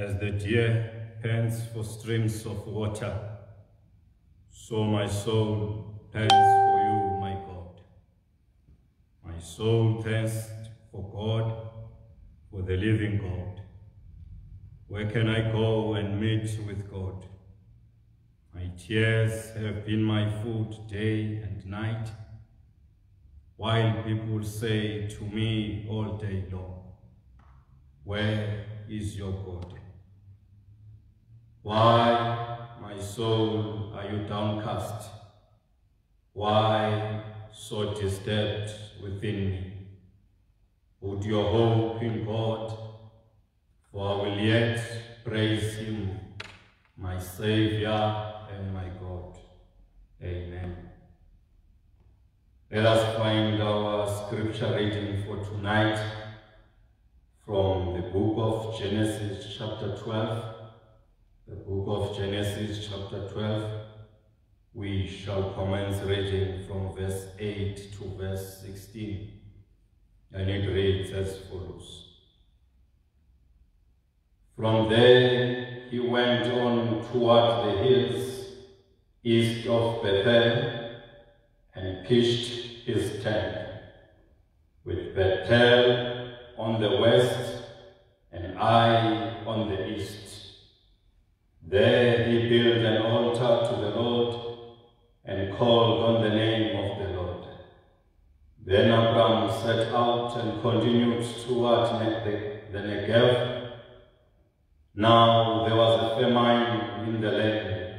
As the deer pants for streams of water, so my soul pants for you, my God. My soul thirsts for God, for the living God. Where can I go and meet with God? My tears have been my food day and night, while people say to me all day long, where is your God? Why, my soul, are you downcast? Why so disturbed within me? Put your hope in God, for I will yet praise him, my Savior and my God. Amen. Let us find our scripture reading for tonight from the book of Genesis chapter 12. The book of Genesis chapter 12. We shall commence reading from verse 8 to verse 16. And it reads as follows. From there he went on toward the hills east of Bethel and pitched his tent, with Bethel on the west and Ai on the east. There he built an altar to the Lord and called on the name of the Lord. Then Abram set out and continued toward the Negev. Now there was a famine in the land,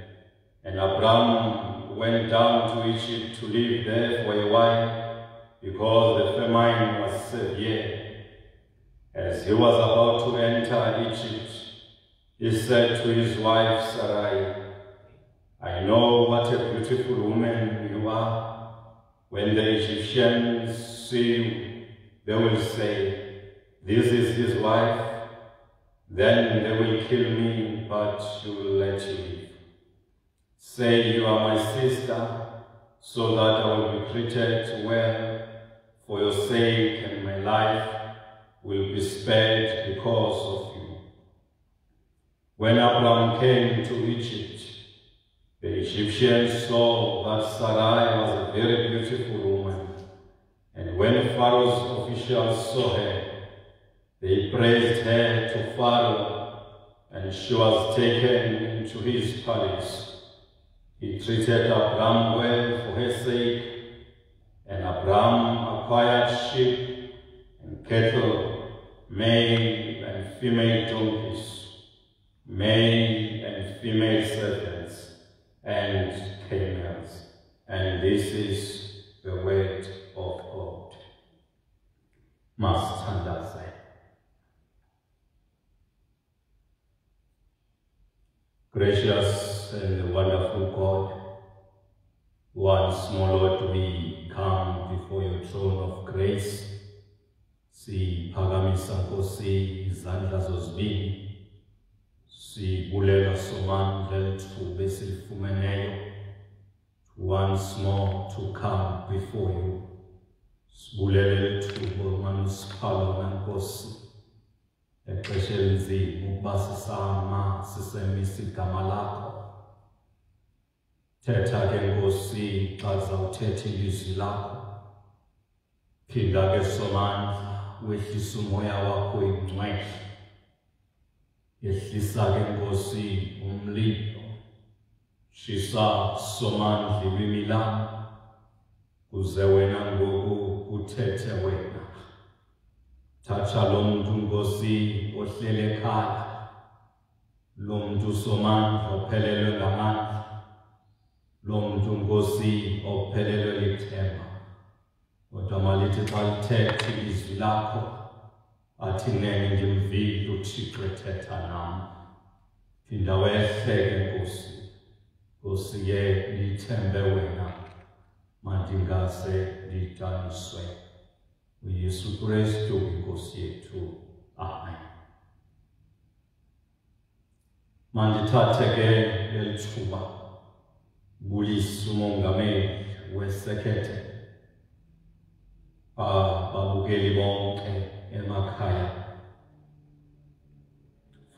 and Abram went down to Egypt to live there for a while, because the famine was severe. As he was about to enter Egypt, he said to his wife Sarai, I know what a beautiful woman you are. When the Egyptians see you, they will say, this is his wife. Then they will kill me, but you will let you live. Say you are my sister, so that I will be treated well for your sake, and my life will be spared because of you. When Abram came to Egypt, the Egyptians saw that Sarai was a very beautiful woman, and when Pharaoh's officials saw her, they praised her to Pharaoh, and she was taken into his palace. He treated Abram well for her sake, and Abram acquired sheep and cattle, male and female donkeys, male and female servants, and camels. And this is the word of God. Masithandaze. Gracious and wonderful God, once more, Lord, we come before your throne of grace. Siphakamisa Nkosi izandla zozibini. Sibulela somandla lithuba esilifumeneyo once more to come before you. Sibulele lithuba manusiphala Nkosi. Exesha elinzima ukuba sisama sisemisa igama lakho. Thetha ke Nkosi xa zawuthetha ilizwi lakho. Phinda ke somandla wehlisa umoya wakho ingcwele. Yehlisa ke Nkosi umlilo. Shisa somandla ilwimi lam, kuze wena ngoku uthethe wena. Thatha lo muntu Nkosi ohlele ekhaya, lo muntu somandla ophelelwe ngamandla, lo muntu Nkosi ophelelwe lithemba. Kodwa malithi xa lithethe ilizwi lakho, athi nene ngimvile uThixo ethetha nami. Phinda wehleke Nkosi, Nkosi ye lithembe wena, mandingase lidaniswe. UYesu Kristu inkosi yethu. Amen. Mandithathe ke lelithuba bulisa umongameli wesekhethe, babukeli bonke emakhaya,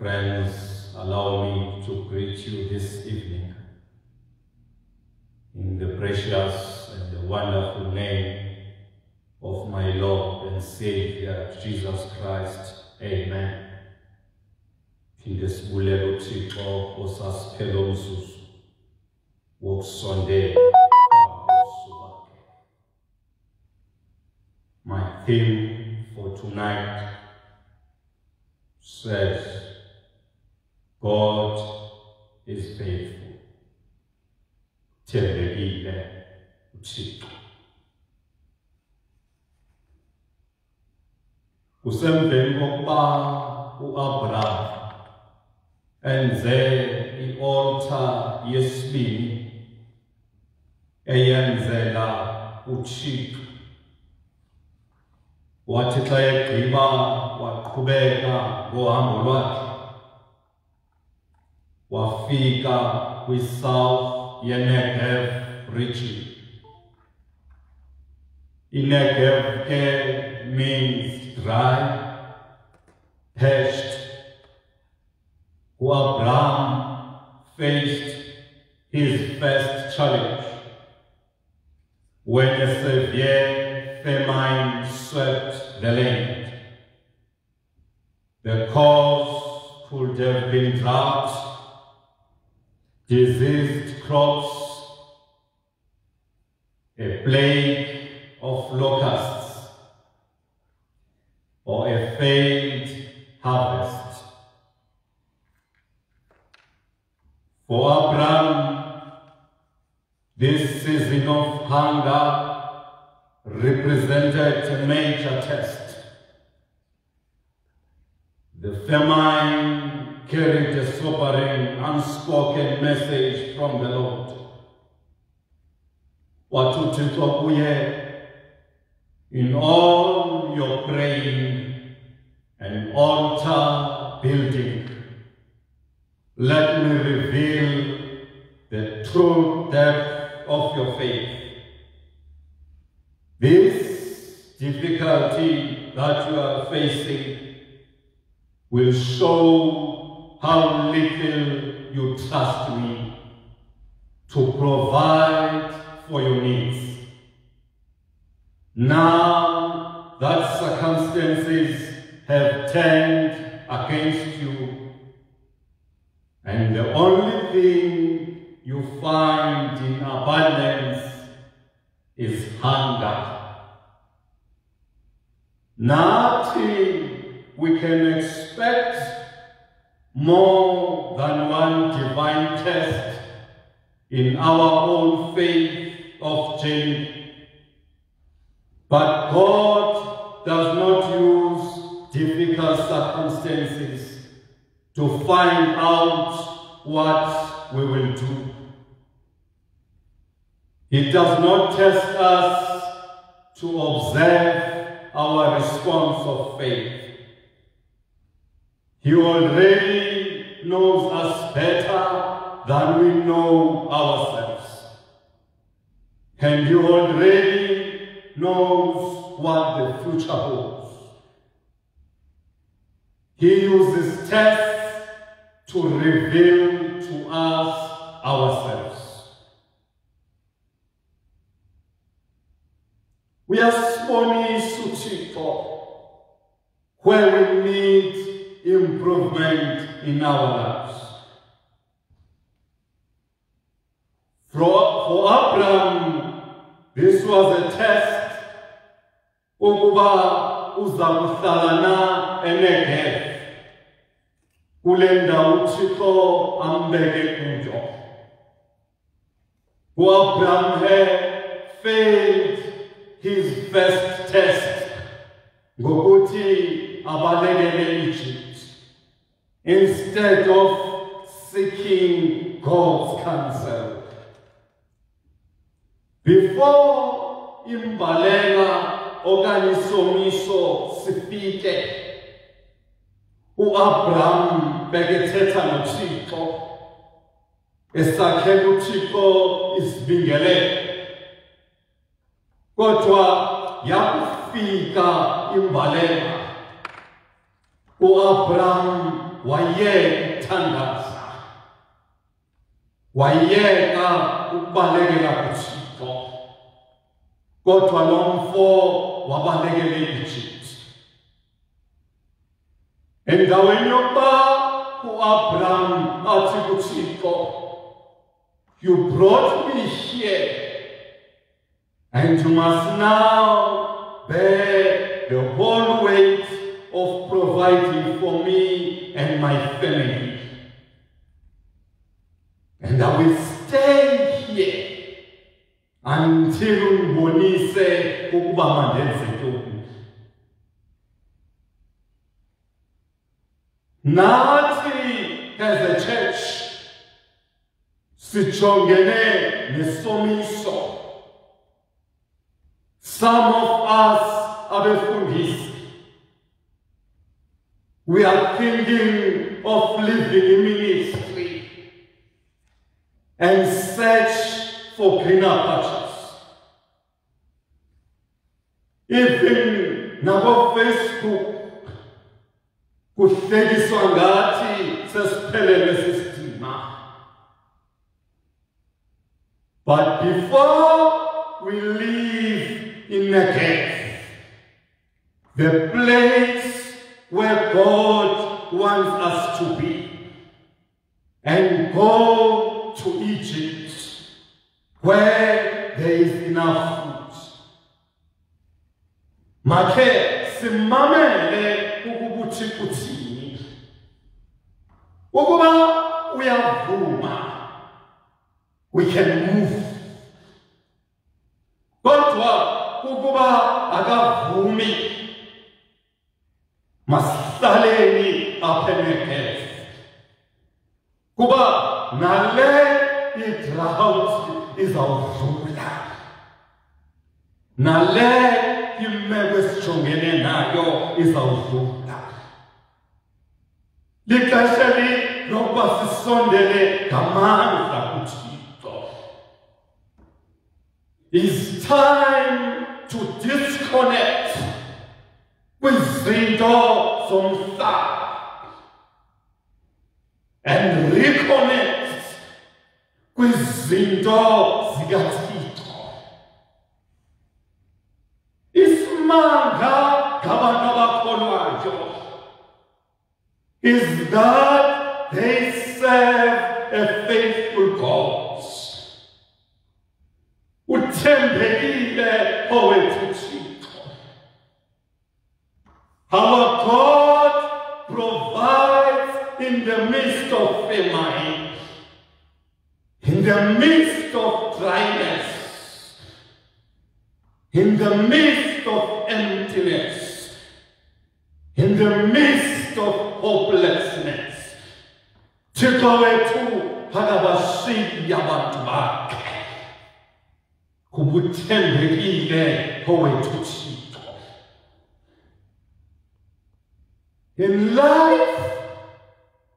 Friends, allow me to greet you this evening in the precious and the wonderful name of my Lord and Savior, Jesus Christ. Amen. Phinde sibulele uThixo osasiphela umzuzu wokusondela phambi kwakhe. My theme for tonight says, God is faithful. Thembekile uThixo. Kusemveni kokuba uAbraham enze i-altar yesibini eyenzela uThixo. Wathi xa egqiba waqhubeka ngohambo lwakhe wafika kwi-south ye-Negev region. I-Negev ke means dry, parched. Abraham faced his first challenge when a severe famine swept the land. The cause could have been drought, diseased crops, a plague of locusts, or a failed harvest. For Abraham, this season of hunger represented a major test. The famine carried a sobering, unspoken message from the Lord. Watuthixo kuye, in all your praying and altar building, let me reveal the true depth of your faith. This difficulty that you are facing will show how little you trust me to provide for your needs. Now that circumstances have turned against you, and the only thing you find in abundance is hunger. Nothing we can expect more than one divine test in our own faith of journey. But God does not use difficult circumstances to find out what we will do. He does not test us to observe our response of faith. He already knows us better than we know ourselves. And He already knows what the future holds. He uses tests to reveal to us ourselves. We are spawning uThixo where we need improvement in our lives. For Abraham, this was a test. Ukuba uzakuhlala na eNegev. Kulenda uThixo ambeke kuyo. Abraham had failed his first test ngokuthi abalekele Egypt instead of seeking God's counsel. Before imbalela okanye isomiso sifike, uAbraham bekethetha noThixo, esakhela uThixo isibingelelo. Kodwa yakufika imbalela, uAbraham wayeka ukuthandaza, wayeka ukubalekela kuThixo, kodwa lo mfo wabalekela e-Egypt. Endaweni yokuba u-Abraham athi kuThixo, you brought me here, and you must now bear the whole weight of providing for me and my family. And I will stay here until ungibonise ukuba mandenze ntoni. Nathi as a church sijongene nesomiso. Some of us abefundisi, we are thinking of living in ministry and search for greener pastures. Even nabo Facebook kuhlekiswa ngathi sesiphelele sisidima. But before we live in the cave, the place where God wants us to be, and go to Egypt, where there is enough food. Make simamele ukubuthi kuthini. Ukuba uyavuma, we can move. Kodwa ukuba akavumi, masihlaleni apha enekhef. Kuba nale i-drought izawudlula, nale imeko esijongene nayo izawudlula. Lixesha lokuba sisondele ngamandla kuThixo. It's time to disconnect kwizinto zomhlaba and reconnect kwizinto zikaThixo. Isimanga ngabantu abakholwayo is that they serve a faithful God. Uthembekile owethu Thixo. Our God provides in the midst of famine, in the midst of dryness, in the midst of emptiness, in the midst of hopelessness. Thixo wethu akabashiyi abantu bakhe. Kubuthembekile owethu Thixo. In life,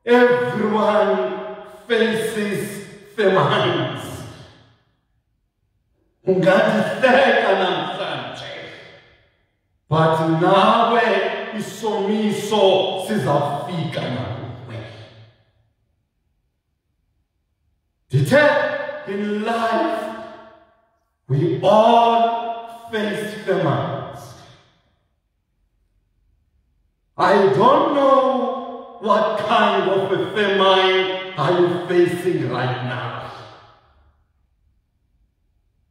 everyone faces famines. Ungandihleka namhlanje, but nawe isomiso sizafika nawe. Ndithe, in life, we all face famines. I don't know what kind of a famine are you facing right now.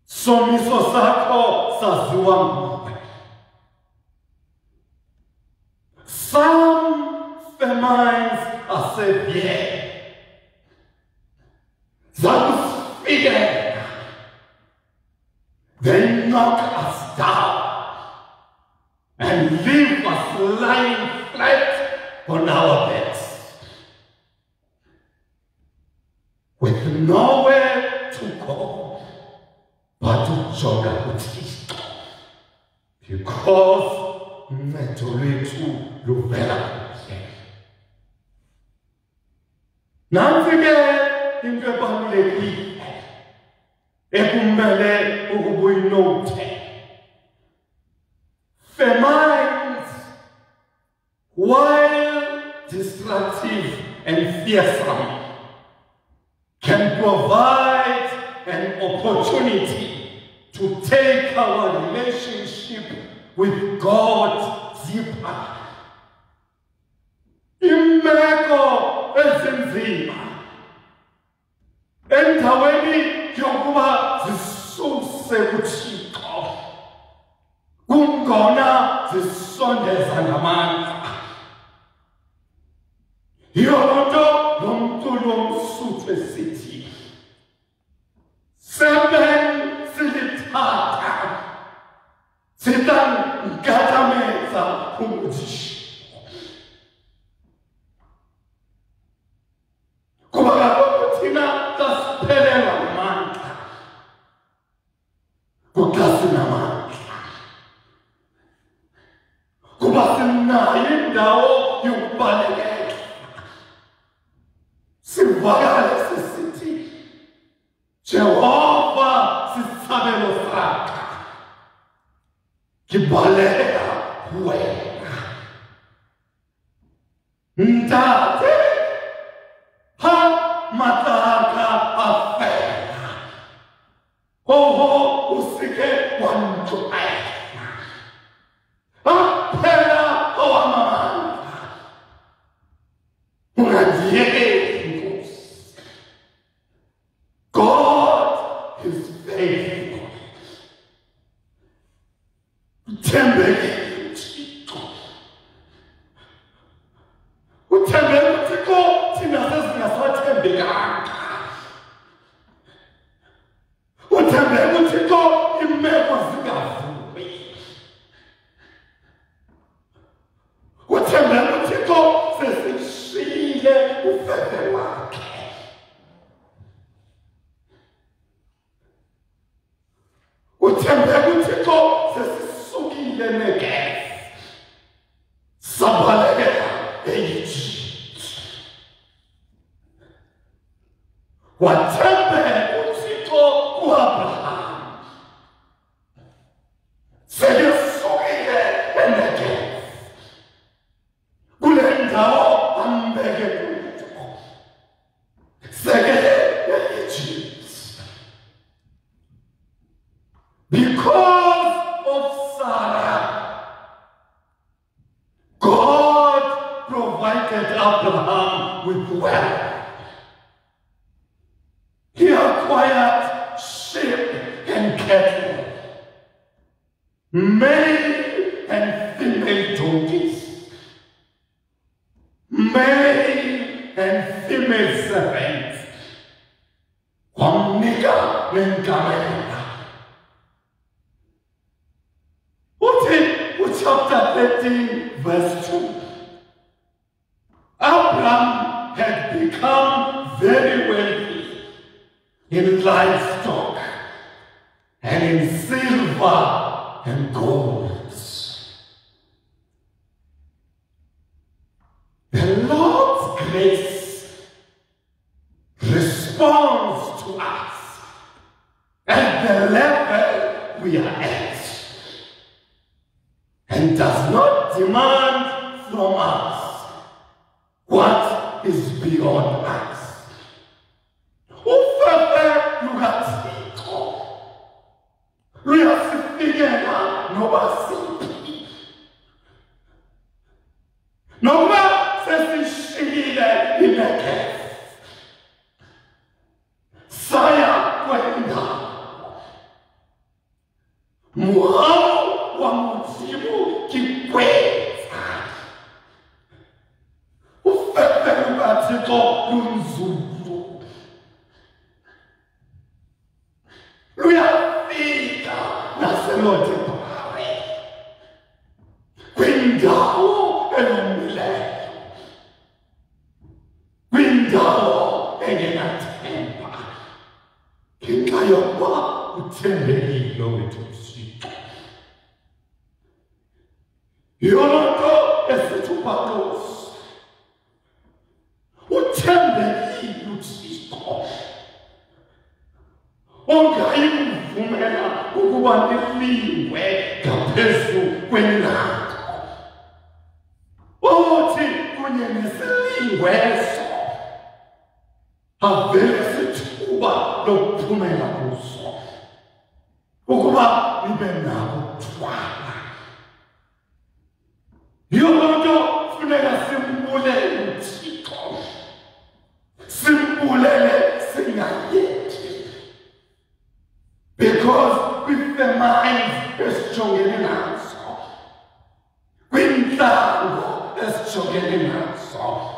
Somiso sakho saziwa nguwe. Some famines are severe. Zakusifike. They knock us down and leave us lying flat on our beds with nowhere to go but to joga kuThixo, because uncedo lwethu luvela kuye. Nansi ke into ebalulekile ekumele ukuba uyinote. Famines, while destructive, and fearsome, can provide an opportunity to take our relationship with God deeper. Imeko ezinzima endaweni yokuba zisuse kuThixo kungona zisondeza ngamandla. Yonto lomculo omsuthu esithi seven silithatha sitangatameza umuthi kuba kaloku thina tasiphelelwa ngamandla kuxa sinamandla kuba sinayo indawo yokubalekela sivakale sisithi Jehova sisabelo sakhe kibaleka wena ntate ha mataka afela oho usike wanjwela aphela owamamandla ungandiyekeli Nkosi. God is faithful. Uthembekile uThixo. Uthembekile uThixo thina sesingasathembekanga. Uthembekile uThixo imeko zingavumi. Uthembekile uThixo sesishiyile ufebe wakhe. Uthembekile uThixo sesisukile negesi sabalekela e-Egypt. Wathembeka uThixo ku-Abraham seyesukile enegesi kule ndawo ambeke kuyo sekele e-Egypt. Because of Sarah, God provided Abraham with wealth. He acquired sheep and cattle, male and female donkeys, male and female servants, wamnika nengamela. Chapter 13, verse 2. Abraham had become very wealthy in livestock and in silver and gold. The Lord's grace responds to us at the level we are at, and does not demand from us what is beyond us. Ufefe lukaThixo luyasifikela noba siphi, noba sesishiyile inegesi saya kwendawo muhao wa muzimu kikweza. Ufefe lukaThixo lunzulu luyafika naselodebhare kwindawo elomileyo, kwindawo engenathemba, ngenxa yokuba uthembekile wethu uThixo. Yonto esithi uPawulos uthembekile uThixo, ongayimvumela ukuba niliwe ngaphezu kwenako, othi kunye nesilingweso yokuba nibe nako ukuthwala. Yonke funeka simbulele uThixo. Simbulele singayeki. Because with the minds esijongene nazo, kwinhlango esijongene nazo,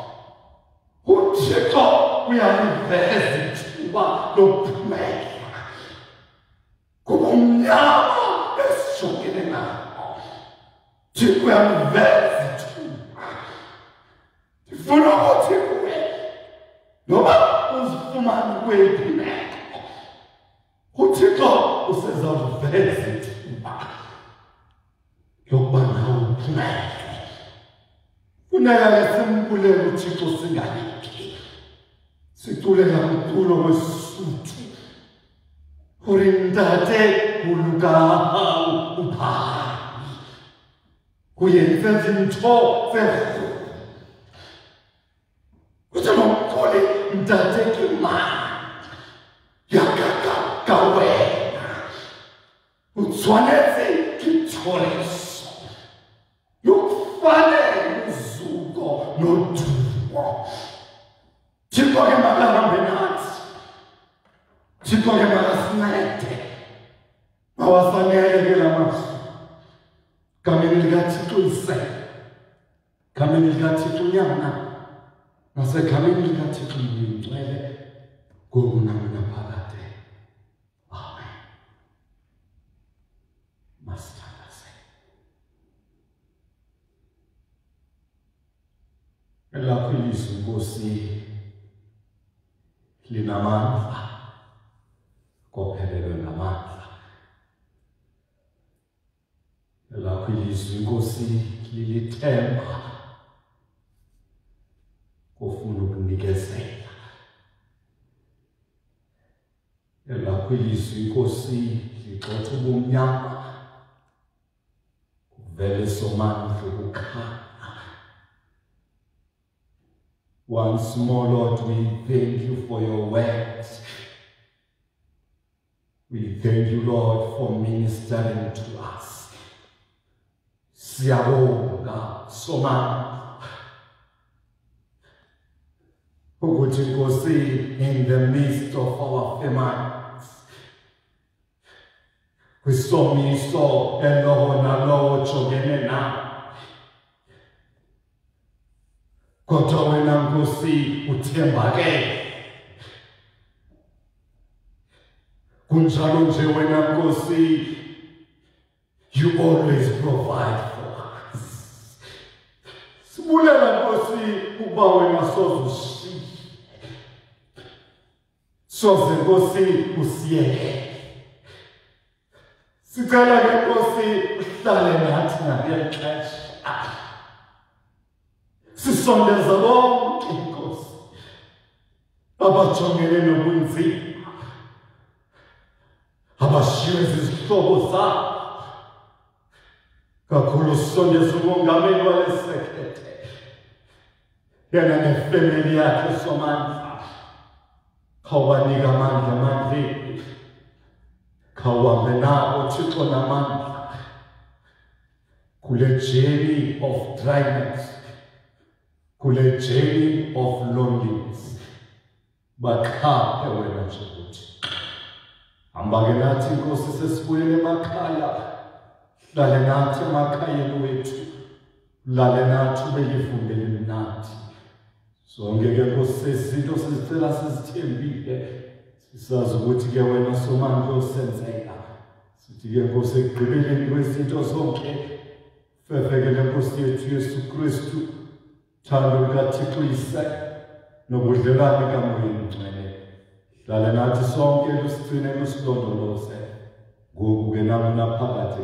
uThixo uyaliveza ithuba lokuphumela. Kumnyama esijongene nawo, Thixo uyaliveza ithuba. Ndifuna ukuthi kuwe noba uzifumane kweyiphi imeko, uThixo usezaliveza ithuba yokuba nawe uphumele. Funeka simbulele uThixo singayeki. Siculela umculo weSuthu. Urintate uluka upha. Kuyenza izinto zefu. Uthomkole mtate kimani. Yakaka wena. Utswanetse kitholeso. Yokufane uzuko nodumo. Thixo ke makahambe nathi. Thixo ke makasincede. Mawafanele ke lamazwi. Kameni likaThixo isele. Kameni likaThixo unyana. Nasekameni likaThixo ngcwele. Ngokunamna phakade. Amen. Masithandase. Elakho ilizwi Nkosi linamandla, kophelelwe ngamandla. Elakho ilizwi Nkosi lilithemba, kofuna ukunikezela. Elakho ilizwi Nkosi ligxotha ubumnyama, kuvele somandla ukukhanya. Once more, Lord, we thank you for your words. We thank you, Lord, for ministering to us. Siyabonga somandla. Ukuthi Nkosi, in the midst of our famines, kwisomiso elowo nalowo ojongene nawo, kodwa wena Nkosi uthembakele. Kunjalo nje wena Nkosi, you always provide for us. Sibulela Nkosi ukuba wena sozushiye. Soze Nkosi usiyeke. Sicela ke Nkosi uhlale nathi ngale xesha. Sisondeza bonke Nkosi abajongene nobunzima, abashiywe zizihlobo zabo, kakhulu sisondeza umongameli wale sekrethe, yena nefemeli yakhe somandla. Khawubanika amandla amandleni, khawuhambe nabo Thixo namandla kule journey of dryness, kule journey of loneliness. Bakhaphe wena nje ukuthi hamba ke nathi Nkosi sesibuyele emakhaya. Hlale nathi emakhayeni wethu, lale nathi ubelifundele mnathi. Sonke ke Nkosi sezinto sizicela sizithembile, sisazi ukuthi ke wena somandla osenzela. Sithi ke Nkosi ekugqibeleni kwezinto zonke, fefekele Nkosi yethu Yesu Kristu, thando likaThixo Yise nobudlelwane kaMoya Ngcwele. Hlale nathi sonke lusigcine lusilondoloze ngoku ke naphakathi